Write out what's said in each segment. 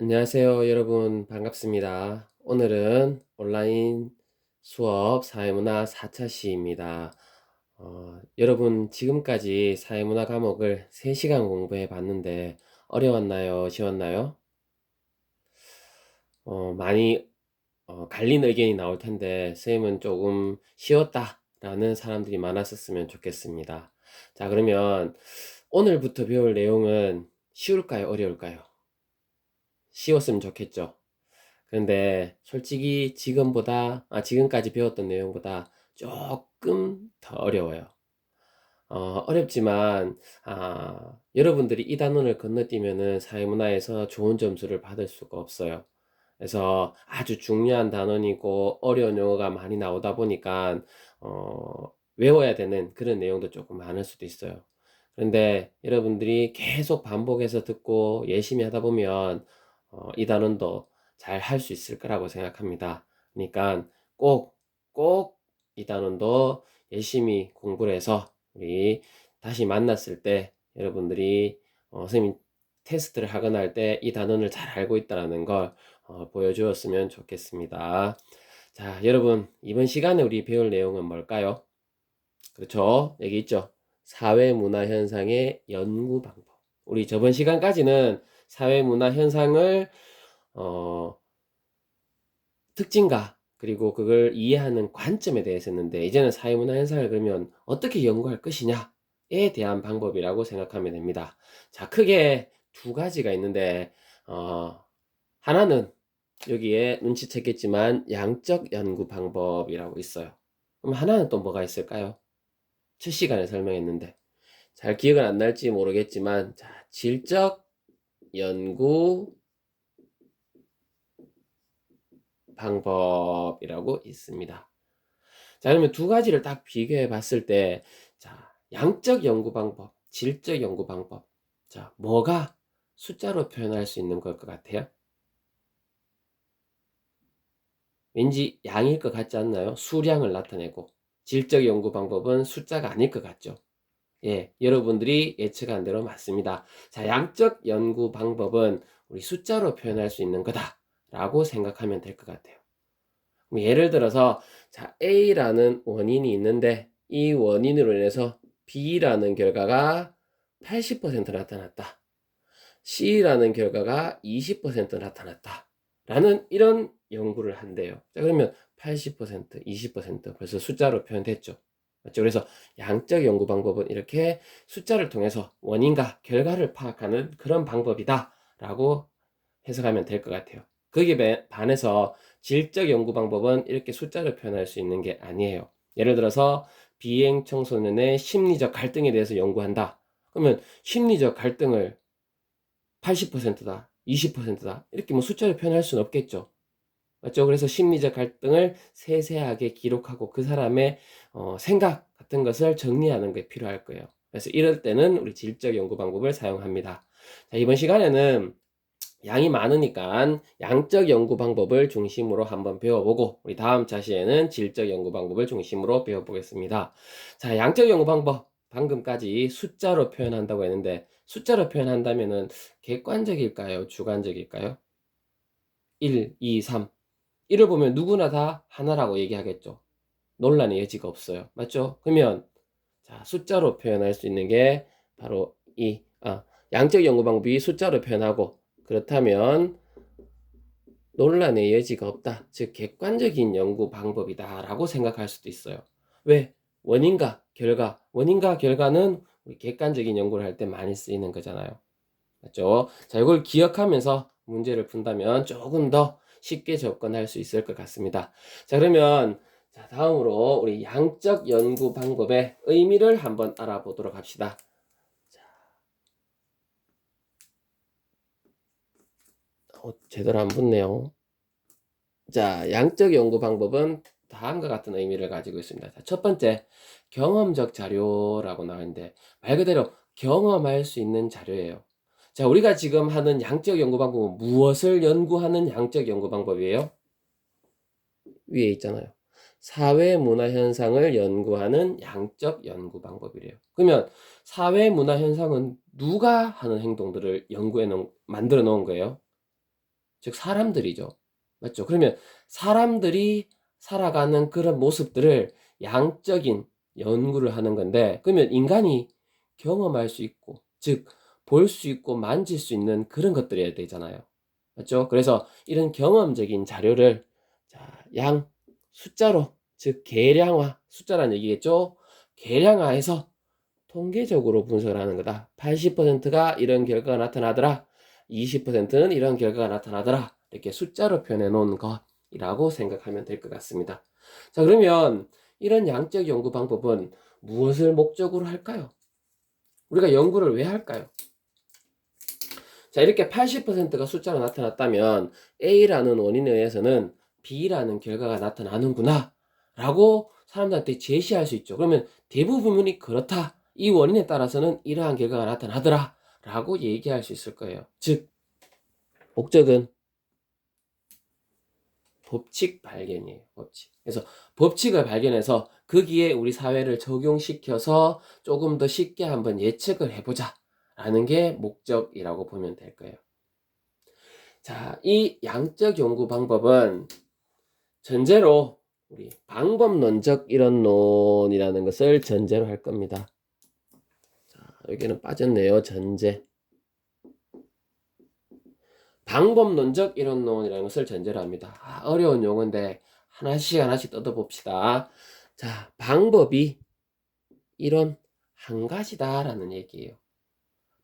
안녕하세요, 여러분. 반갑습니다. 오늘은 온라인 수업 사회문화 4차 시입니다. 여러분, 지금까지 사회문화 과목을 3시간 공부해 봤는데, 어려웠나요? 쉬웠나요? 많이 갈린 의견이 나올 텐데, 선생님은 조금 쉬웠다라는 사람들이 많았었으면 좋겠습니다. 자, 그러면 오늘부터 배울 내용은 쉬울까요? 어려울까요? 쉬웠으면 좋겠죠. 그런데 솔직히 지금까지 배웠던 내용보다 조금 더 어려워요. 어렵지만 여러분들이 이 단원을 건너뛰면은 사회문화에서 좋은 점수를 받을 수가 없어요. 그래서 아주 중요한 단원이고 어려운 용어가 많이 나오다 보니까 외워야 되는 그런 내용도 조금 많을 수도 있어요. 그런데 여러분들이 계속 반복해서 듣고 열심히 하다 보면 이 단원도 잘 할 수 있을 거라고 생각합니다. 그러니까 꼭 이 단원도 열심히 공부를 해서 우리 다시 만났을 때 여러분들이 선생님 테스트를 하거나 할 때 이 단원을 잘 알고 있다는 걸 보여주었으면 좋겠습니다. 자, 여러분, 이번 시간에 우리 배울 내용은 뭘까요? 그렇죠. 여기 있죠. 사회문화 현상의 연구 방법. 우리 저번 시간까지는 사회문화 현상을 어, 특징과 그리고 그걸 이해하는 관점에 대해서 했는데, 이제는 사회문화 현상을 그러면 어떻게 연구할 것이냐에 대한 방법이라고 생각하면 됩니다. 자, 크게 두 가지가 있는데 하나는 여기에 눈치챘겠지만 양적 연구 방법이라고 있어요. 그럼 하나는 또 뭐가 있을까요? 첫 시간에 설명했는데 잘 기억은 안 날지 모르겠지만, 자, 질적 연구 방법이라고 있습니다. 자, 그러면 두 가지를 딱 비교해 봤을 때, 자, 양적 연구 방법, 질적 연구 방법. 자, 뭐가 숫자로 표현할 수 있는 걸 것 같아요? 왠지 양일 것 같지 않나요? 수량을 나타내고. 질적 연구 방법은 숫자가 아닐 것 같죠? 예, 여러분들이 예측한 대로 맞습니다. 자, 양적 연구 방법은 우리 숫자로 표현할 수 있는 거다라고 생각하면 될 것 같아요. 예를 들어서, 자, A라는 원인이 있는데 이 원인으로 인해서 B라는 결과가 80% 나타났다. C라는 결과가 20% 나타났다. 라는 이런 연구를 한대요. 자, 그러면 80%, 20% 벌써 숫자로 표현됐죠. 맞죠? 그래서 양적 연구 방법은 이렇게 숫자를 통해서 원인과 결과를 파악하는 그런 방법이다 라고 해석하면 될 것 같아요. 거기에 반해서 질적 연구 방법은 이렇게 숫자로 표현할 수 있는 게 아니에요. 예를 들어서 비행 청소년의 심리적 갈등에 대해서 연구한다. 그러면 심리적 갈등을 80%다, 20%다 이렇게 뭐 숫자로 표현할 수는 없겠죠. 맞죠? 그래서 심리적 갈등을 세세하게 기록하고 그 사람의 생각 같은 것을 정리하는 게 필요할 거예요. 그래서 이럴 때는 우리 질적 연구 방법을 사용합니다. 자, 이번 시간에는 양이 많으니까 양적 연구 방법을 중심으로 한번 배워보고, 우리 다음 차시에는 질적 연구 방법을 중심으로 배워보겠습니다. 자, 양적 연구 방법, 방금까지 숫자로 표현한다고 했는데 숫자로 표현한다면은 객관적일까요? 주관적일까요? 1, 2, 3. 1을 보면 누구나 다 하나라고 얘기하겠죠. 논란의 여지가 없어요. 맞죠? 그러면 자, 숫자로 표현할 수 있는 게 바로 양적 연구 방법이 숫자로 표현하고, 그렇다면 논란의 여지가 없다. 즉, 객관적인 연구 방법이다라고 생각할 수도 있어요. 왜? 원인과 결과는 우리 객관적인 연구를 할 때 많이 쓰이는 거잖아요. 맞죠? 자, 이걸 기억하면서 문제를 푼다면 조금 더 쉽게 접근할 수 있을 것 같습니다. 자, 그러면 자, 다음으로 우리 양적 연구 방법의 의미를 한번 알아보도록 합시다. 자, 제대로 안 붙네요. 자, 양적 연구 방법은 다음과 같은 의미를 가지고 있습니다. 자, 첫 번째, 경험적 자료라고 나오는데 말 그대로 경험할 수 있는 자료예요. 자, 우리가 지금 하는 양적 연구 방법은 무엇을 연구하는 양적 연구 방법이에요? 위에 있잖아요. 사회 문화 현상을 연구하는 양적 연구 방법이래요. 그러면 사회 문화 현상은 누가 하는 행동들을 만들어 놓은 거예요? 즉 사람들이죠. 맞죠? 그러면 사람들이 살아가는 그런 모습들을 양적인 연구를 하는 건데, 그러면 인간이 경험할 수 있고, 즉 볼 수 있고 만질 수 있는 그런 것들이어야 되잖아요. 맞죠? 그래서 이런 경험적인 자료를 자, 숫자로, 즉 계량화, 숫자란 얘기겠죠? 계량화해서 통계적으로 분석을 하는 거다. 80%가 이런 결과가 나타나더라. 20%는 이런 결과가 나타나더라. 이렇게 숫자로 표현해 놓은 것이라고 생각하면 될 것 같습니다. 자, 그러면 이런 양적 연구 방법은 무엇을 목적으로 할까요? 우리가 연구를 왜 할까요? 자, 이렇게 80%가 숫자로 나타났다면 A라는 원인에 의해서는 B라는 결과가 나타나는구나 라고 사람들한테 제시할 수 있죠. 그러면 대부분이 그렇다. 이 원인에 따라서는 이러한 결과가 나타나더라 라고 얘기할 수 있을 거예요. 즉 목적은 법칙 발견이에요. 법칙. 그래서 법칙을 발견해서 거기에 우리 사회를 적용시켜서 조금 더 쉽게 한번 예측을 해보자 라는 게 목적이라고 보면 될 거예요. 자, 이 양적 연구 방법은 전제로 우리 방법론적 이론론이라는 것을 전제로 할 겁니다. 자, 여기는 빠졌네요. 전제. 방법론적 이론론이라는 것을 전제로 합니다. 어려운 용어인데 하나씩 뜯어봅시다. 자, 방법이 이론 한 가지다라는 얘기예요.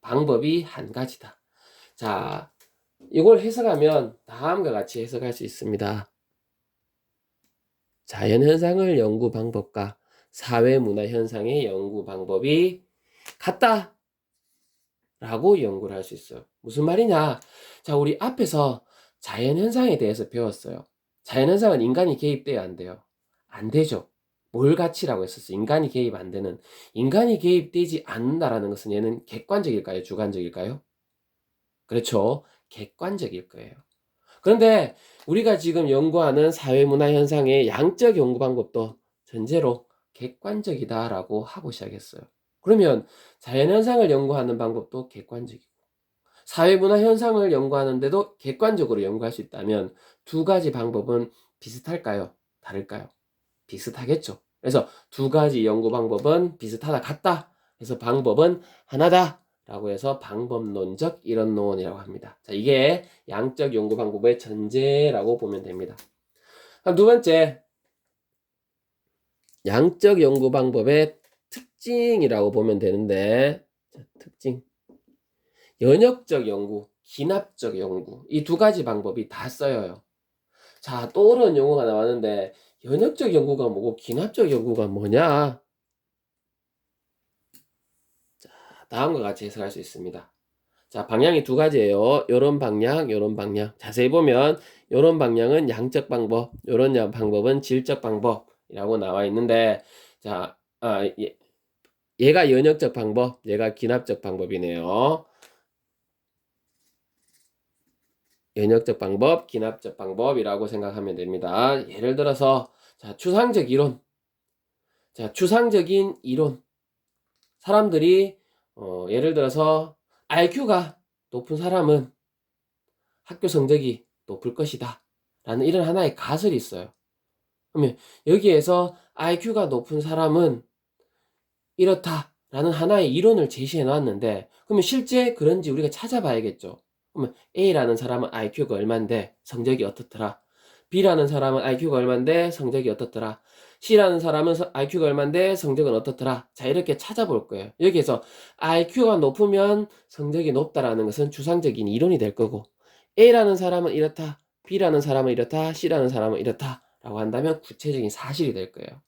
방법이 한 가지다. 자, 이걸 해석하면 다음과 같이 해석할 수 있습니다. 자연현상을 연구 방법과 사회문화현상의 연구 방법이 같다 라고 연구를 할 수 있어요. 무슨 말이냐? 자, 우리 앞에서 자연현상에 대해서 배웠어요. 자연현상은 인간이 개입돼야 안 돼요. 안 되죠. 뭘 가치라고 했었어? 인간이 개입 안 되는. 인간이 개입되지 않는다라는 것은 얘는 객관적일까요? 주관적일까요? 그렇죠. 객관적일 거예요. 그런데 우리가 지금 연구하는 사회문화 현상의 양적 연구 방법도 전제로 객관적이다라고 하고 시작했어요. 그러면 자연현상을 연구하는 방법도 객관적이고 사회문화 현상을 연구하는데도 객관적으로 연구할 수 있다면 두 가지 방법은 비슷할까요? 다를까요? 비슷하겠죠. 그래서 두 가지 연구 방법은 비슷하다, 같다. 그래서 방법은 하나다. 라고 해서 방법론적 이론론이라고 합니다. 자, 이게 양적 연구 방법의 전제라고 보면 됩니다. 두 번째, 양적 연구 방법의 특징이라고 보면 되는데, 자, 특징. 연역적 연구, 기납적 연구. 이 두 가지 방법이 다 쓰여요. 자, 또 어려운 용어가 나왔는데, 연역적 연구가 뭐고, 기납적 연구가 뭐냐? 다음과 같이 해석할 수 있습니다. 자, 방향이 두 가지예요. 요런 방향, 요런 방향. 자세히 보면 요런 방향은 양적 방법, 요런 방법은 질적 방법이라고 나와 있는데, 자, 얘가 연역적 방법, 얘가 기납적 방법이네요. 연역적 방법, 기납적 방법이라고 생각하면 됩니다. 예를 들어서 자, 추상적 이론. 자, 추상적인 이론. 사람들이 예를 들어서 IQ가 높은 사람은 학교 성적이 높을 것이다 라는 이런 하나의 가설이 있어요. 그러면 여기에서 IQ가 높은 사람은 이렇다 라는 하나의 이론을 제시해 놨는데, 그러면 실제 그런지 우리가 찾아봐야겠죠. 그러면 A라는 사람은 IQ가 얼만데 성적이 어떻더라, B라는 사람은 IQ가 얼만데 성적이 어떻더라, C라는 사람은 IQ가 얼만데 성적은 어떻더라. 자, 이렇게 찾아볼 거예요. 여기에서 IQ가 높으면 성적이 높다라는 것은 추상적인 이론이 될 거고, A라는 사람은 이렇다, B라는 사람은 이렇다, C라는 사람은 이렇다 라고 한다면 구체적인 사실이 될 거예요.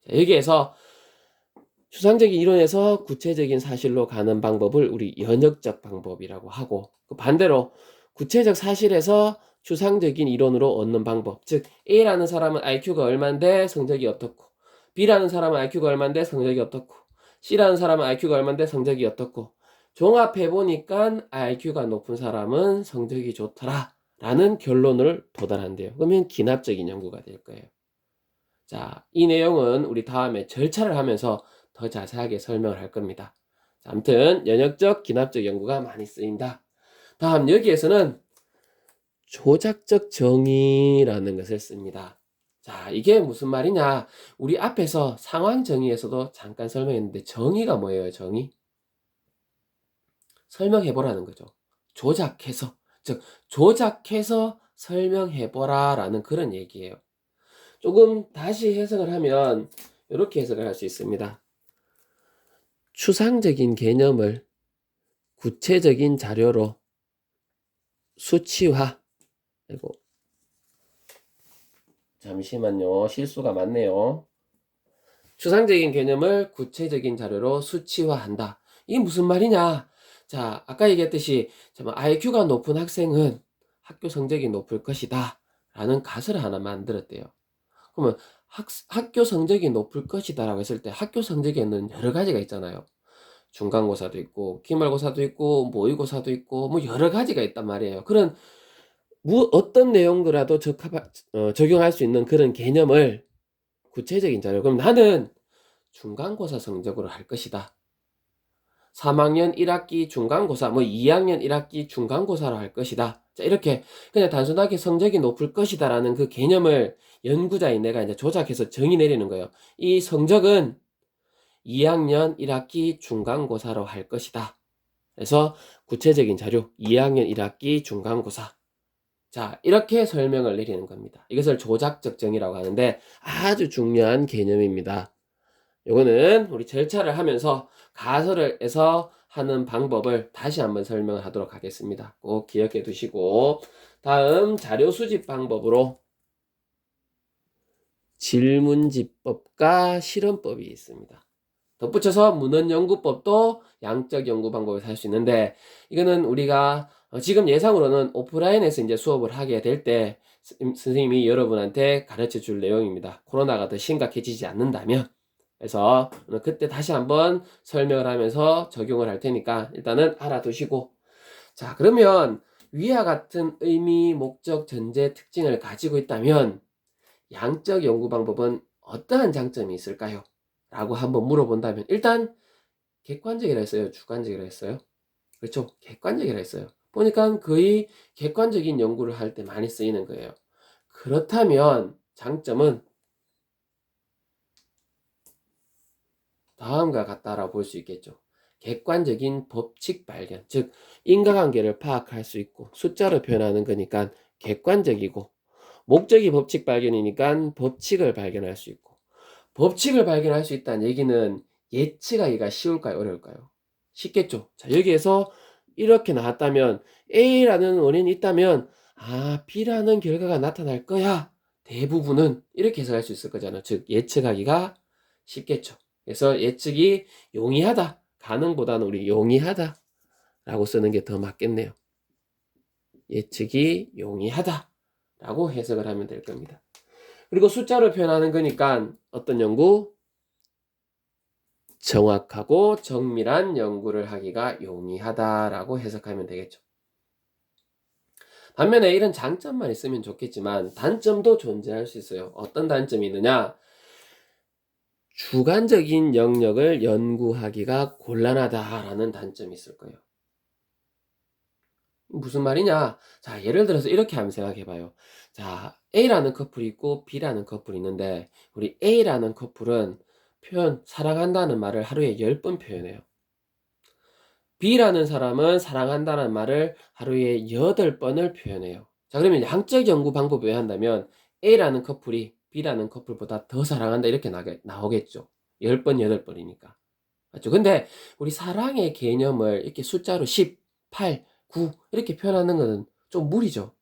자, 여기에서 추상적인 이론에서 구체적인 사실로 가는 방법을 우리 연역적 방법이라고 하고, 반대로 구체적 사실에서 추상적인 이론으로 얻는 방법, 즉 A라는 사람은 IQ가 얼만데 성적이 어떻고, B라는 사람은 IQ가 얼만데 성적이 어떻고, C라는 사람은 IQ가 얼만데 성적이 어떻고, 종합해보니까 IQ가 높은 사람은 성적이 좋더라 라는 결론을 도달한대요. 그러면 기납적인 연구가 될 거예요. 자, 이 내용은 우리 다음에 절차를 하면서 더 자세하게 설명을 할 겁니다. 자, 아무튼 연역적, 기납적 연구가 많이 쓰인다. 다음 여기에서는 조작적 정의라는 것을 씁니다. 자, 이게 무슨 말이냐? 우리 앞에서 상황 정의에서도 잠깐 설명했는데 정의가 뭐예요, 정의? 설명해 보라는 거죠. 조작해서. 즉, 조작해서 설명해 보라라는 그런 얘기예요. 조금 다시 해석을 하면 이렇게 해석을 할 수 있습니다. 추상적인 개념을 구체적인 자료로 수치화. 아이고, 잠시만요. 실수가 많네요. 추상적인 개념을 구체적인 자료로 수치화한다. 이게 무슨 말이냐? 자, 아까 얘기했듯이 IQ가 높은 학생은 학교 성적이 높을 것이다. 라는 가설을 하나 만들었대요. 그러면 학교 성적이 높을 것이다 라고 했을 때 학교 성적에는 여러 가지가 있잖아요. 중간고사도 있고 기말고사도 있고 모의고사도 있고 뭐 여러 가지가 있단 말이에요. 그런 어떤 내용도라도 적용할 수 있는 그런 개념을 구체적인 자료. 그럼 나는 중간고사 성적으로 할 것이다. 3학년 1학기 중간고사, 뭐 2학년 1학기 중간고사로 할 것이다. 자, 이렇게 그냥 단순하게 성적이 높을 것이다라는 그 개념을 연구자인 내가 이제 조작해서 정의 내리는 거예요. 이 성적은 2학년 1학기 중간고사로 할 것이다. 그래서 구체적인 자료, 2학년 1학기 중간고사. 자, 이렇게 설명을 내리는 겁니다. 이것을 조작적 정의라고 하는데 아주 중요한 개념입니다. 요거는 우리 절차를 하면서 가설을 해서 하는 방법을 다시 한번 설명을 하도록 하겠습니다. 꼭 기억해 두시고 다음 자료 수집 방법으로 질문지법과 실험법이 있습니다. 덧붙여서 문헌연구법도 양적 연구 방법을 할 수 있는데 이거는 우리가 지금 예상으로는 오프라인에서 이제 수업을 하게 될 때 선생님이 여러분한테 가르쳐 줄 내용입니다. 코로나가 더 심각해지지 않는다면. 그래서 그때 다시 한번 설명을 하면서 적용을 할 테니까 일단은 알아두시고, 자, 그러면 위와 같은 의미, 목적, 전제, 특징을 가지고 있다면 양적 연구 방법은 어떠한 장점이 있을까요? 라고 한번 물어본다면 일단 객관적이라 했어요? 주관적이라 했어요? 그렇죠. 객관적이라 했어요. 보니까 거의 객관적인 연구를 할 때 많이 쓰이는 거예요. 그렇다면 장점은 다음과 같다라고 볼 수 있겠죠. 객관적인 법칙 발견, 즉 인과관계를 파악할 수 있고 숫자로 표현하는 거니까 객관적이고, 목적이 법칙 발견이니까 법칙을 발견할 수 있고, 법칙을 발견할 수 있다는 얘기는 예측하기가 쉬울까요? 어려울까요? 쉽겠죠. 자, 여기에서 이렇게 나왔다면 A라는 원인이 있다면 B라는 결과가 나타날 거야. 대부분은 이렇게 해석할 수 있을 거잖아요. 즉 예측하기가 쉽겠죠. 그래서 예측이 용이하다. 가능보다는 우리 용이하다 라고 쓰는 게 더 맞겠네요. 예측이 용이하다 라고 해석을 하면 될 겁니다. 그리고 숫자로 표현하는 거니까 어떤 연구? 정확하고 정밀한 연구를 하기가 용이하다라고 해석하면 되겠죠. 반면에 이런 장점만 있으면 좋겠지만 단점도 존재할 수 있어요. 어떤 단점이 있느냐? 주관적인 영역을 연구하기가 곤란하다라는 단점이 있을 거예요. 무슨 말이냐? 자, 예를 들어서 이렇게 한번 생각해 봐요. 자, A라는 커플이 있고 B라는 커플이 있는데 우리 A라는 커플은 사랑한다는 말을 하루에 10번 표현해요. B라는 사람은 사랑한다는 말을 하루에 8번을 표현해요. 자, 그러면 양적 연구 방법을 한다면 A라는 커플이 B라는 커플보다 더 사랑한다 이렇게 나오겠죠. 10번, 8번이니까. 맞죠? 근데 우리 사랑의 개념을 이렇게 숫자로 10, 8, 9 이렇게 표현하는 것은 좀 무리죠.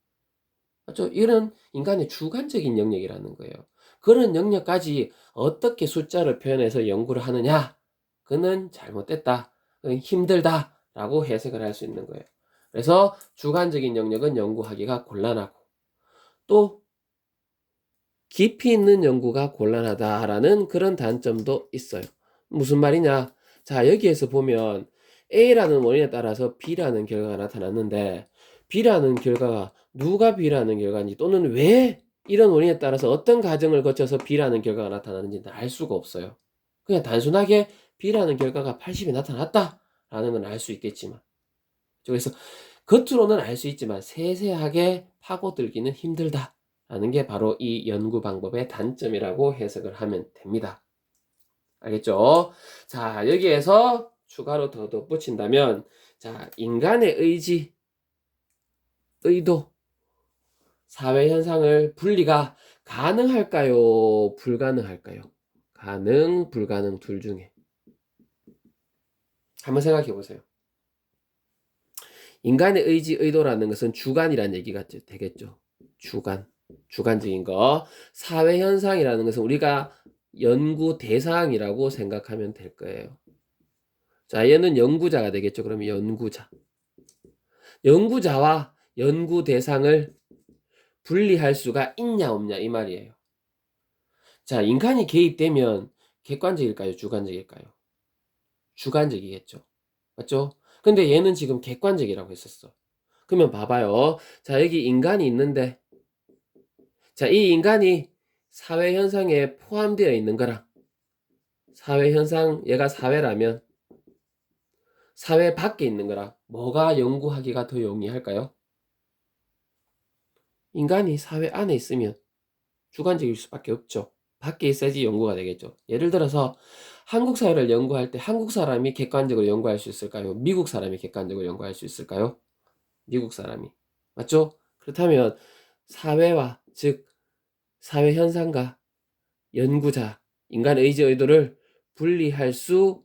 맞죠? 이런 인간의 주관적인 영역이라는 거예요. 그런 영역까지 어떻게 숫자를 표현해서 연구를 하느냐? 그는 잘못됐다. 그는 힘들다. 라고 해석을 할 수 있는 거예요. 그래서 주관적인 영역은 연구하기가 곤란하고 또 깊이 있는 연구가 곤란하다라는 그런 단점도 있어요. 무슨 말이냐? 자, 여기에서 보면 A라는 원인에 따라서 B라는 결과가 나타났는데 B라는 결과가 누가 B라는 결과인지 또는 왜 이런 원인에 따라서 어떤 과정을 거쳐서 B라는 결과가 나타나는지는 알 수가 없어요. 그냥 단순하게 B라는 결과가 80이 나타났다라는 건 알 수 있겠지만, 그래서 겉으로는 알 수 있지만 세세하게 파고들기는 힘들다라는 게 바로 이 연구 방법의 단점이라고 해석을 하면 됩니다. 알겠죠? 자, 여기에서 추가로 더 덧붙인다면, 자, 인간의 의지, 의도, 사회 현상을 분리가 가능할까요? 불가능할까요? 가능, 불가능 둘 중에. 한번 생각해 보세요. 인간의 의지, 의도라는 것은 주관이라는 얘기가 되겠죠. 주관적인 거. 사회 현상이라는 것은 우리가 연구 대상이라고 생각하면 될 거예요. 자, 얘는 연구자가 되겠죠. 그러면 연구자와 연구 대상을 분리할 수가 있냐 없냐 이 말이에요. 자, 인간이 개입되면 객관적일까요? 주관적일까요? 주관적이겠죠. 맞죠? 근데 얘는 지금 객관적이라고 했었어. 그러면 봐봐요. 자, 여기 인간이 있는데, 자, 이 인간이 사회 현상에 포함되어 있는 거랑, 사회 현상, 얘가 사회라면, 사회 밖에 있는 거랑, 뭐가 연구하기가 더 용이할까요? 인간이 사회 안에 있으면 주관적일 수밖에 없죠. 밖에 있어야지 연구가 되겠죠. 예를 들어서 한국 사회를 연구할 때 한국 사람이 객관적으로 연구할 수 있을까요? 미국 사람이 객관적으로 연구할 수 있을까요? 미국 사람이. 맞죠? 그렇다면 사회와, 즉 사회 현상과 연구자, 인간의 의지 의도를 분리할 수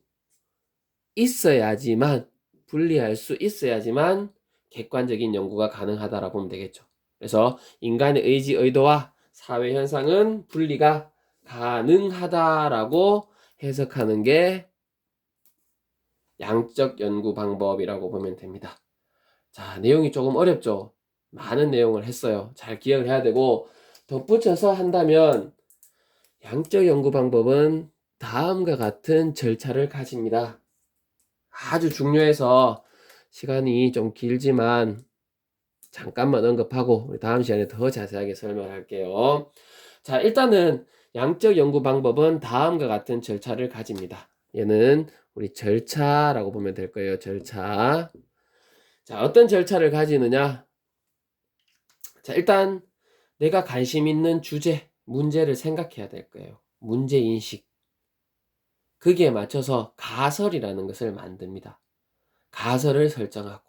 있어야지만 객관적인 연구가 가능하다라고 보면 되겠죠. 그래서 인간의 의지 의도와 사회 현상은 분리가 가능하다라고 해석하는 게 양적 연구 방법이라고 보면 됩니다. 자, 내용이 조금 어렵죠? 많은 내용을 했어요. 잘 기억을 해야 되고, 덧붙여서 한다면 양적 연구 방법은 다음과 같은 절차를 가집니다. 아주 중요해서 시간이 좀 길지만 잠깐만 언급하고 우리 다음 시간에 더 자세하게 설명할게요. 자, 일단은 양적 연구 방법은 다음과 같은 절차를 가집니다. 얘는 우리 절차라고 보면 될 거예요. 절차. 자, 어떤 절차를 가지느냐? 자, 일단 내가 관심 있는 주제, 문제를 생각해야 될 거예요. 문제인식. 거기에 맞춰서 가설이라는 것을 만듭니다. 가설을 설정하고.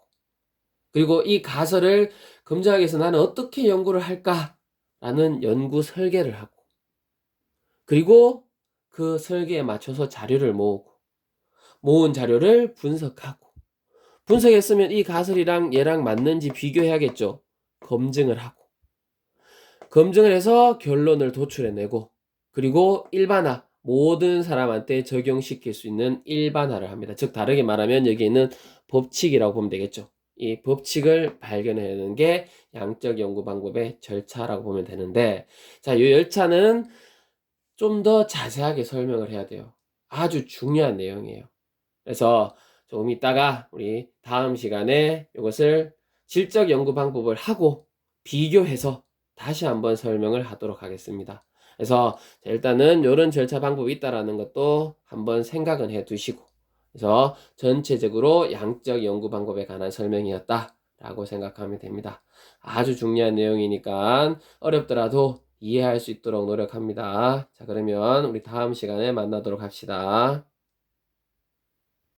그리고 이 가설을 검증하기 위해서 나는 어떻게 연구를 할까라는 연구 설계를 하고. 그리고 그 설계에 맞춰서 자료를 모으고. 모은 자료를 분석하고. 분석했으면 이 가설이랑 얘랑 맞는지 비교해야겠죠. 검증을 하고. 검증을 해서 결론을 도출해내고. 그리고 일반화. 모든 사람한테 적용시킬 수 있는 일반화를 합니다. 즉 다르게 말하면 여기에는 법칙이라고 보면 되겠죠. 이 법칙을 발견해내는 게 양적 연구 방법의 절차라고 보면 되는데, 자, 이 절차는 좀 더 자세하게 설명을 해야 돼요. 아주 중요한 내용이에요. 그래서 조금 이따가 우리 다음 시간에 이것을 질적 연구 방법을 하고 비교해서 다시 한번 설명을 하도록 하겠습니다. 그래서 일단은 이런 절차 방법이 있다라는 것도 한번 생각은 해 두시고, 그래서 전체적으로 양적 연구 방법에 관한 설명이었다라고 생각하면 됩니다. 아주 중요한 내용이니까 어렵더라도 이해할 수 있도록 노력합니다. 자, 그러면 우리 다음 시간에 만나도록 합시다.